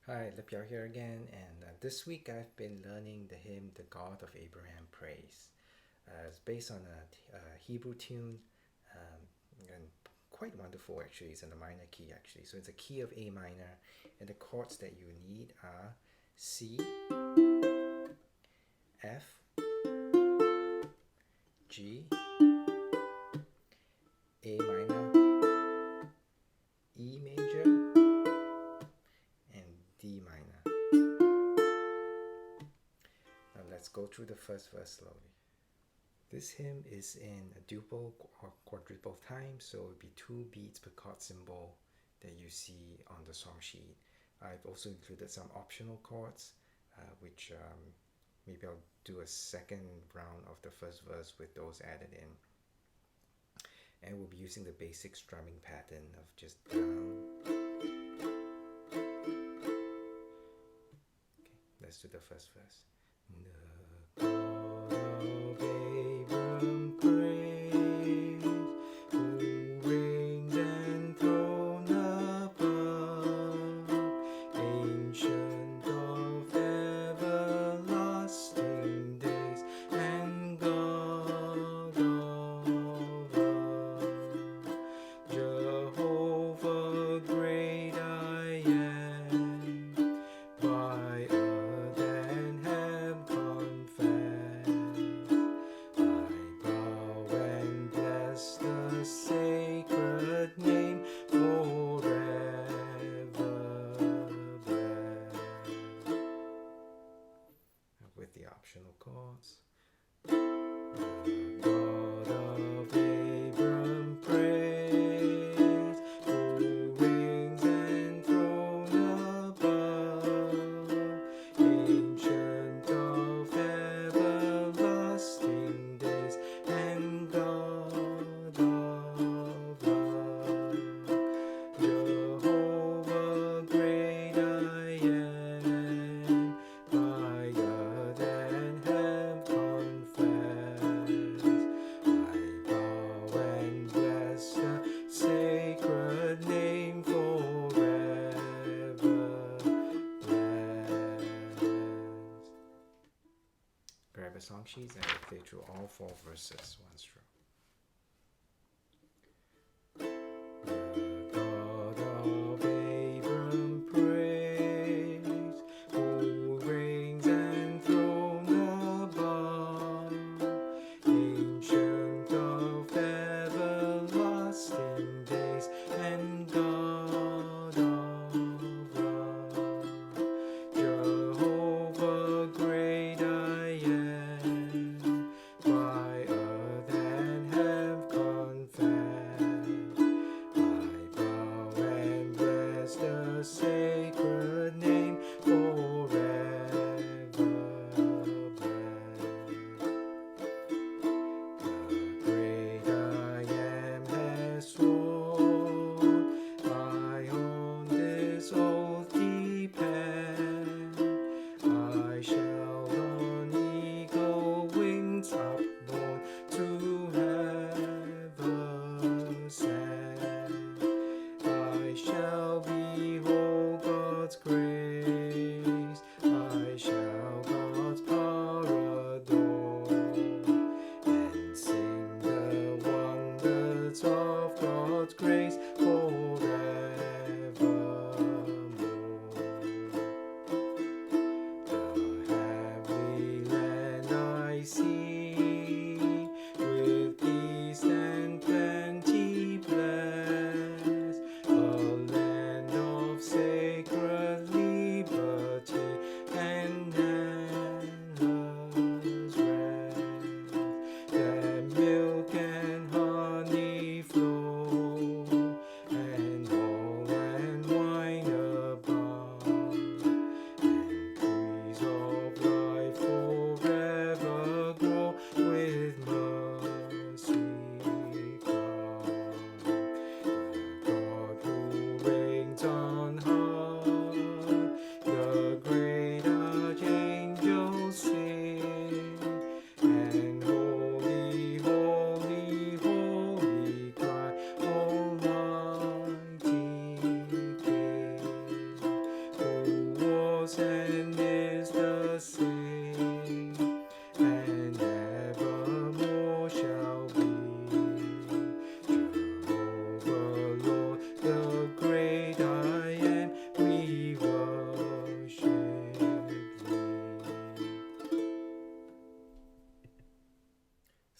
Hi, Lipyao here again, and this week I've been learning the hymn "The God of Abraham Praise." It's based on a Hebrew tune, and quite wonderful actually. It's in the minor key actually, so it's a key of A minor, and the chords that you need are C, F, G, A minor, E major, and D minor. Now let's go through the first verse slowly. This hymn is in a duple or quadruple time, so it would be 2 beats per chord symbol that you see on the song sheet. I've also included some optional chords, which maybe I'll do a second round of the first verse with those added in. And we'll be using the basic strumming pattern of just down. Okay, let's do the first verse. The God of Abraham praise, who reigns enthroned above, ancient of everlasting days, and God of love. Jehovah great I am, by earth and have confessed. I bow and bless the sacred name, forever blessed. With the optional chords. The God of Abraham praise, who reigns enthroned above, ancient of everlasting days, and God of love. Jehovah great I am, by earth and have confessed. I bow and bless the sacred name, forever blessed. Grab a song sheet and play through all 4 verses one stroke. The God of Abraham praise, who reigns enthroned above, ancient of everlasting days, and God of love. Jehovah great I am, by earth and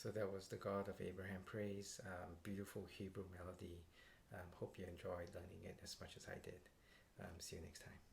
So that was the God of Abraham Praise, beautiful Hebrew melody. Hope you enjoyed learning it as much as I did. See you next time.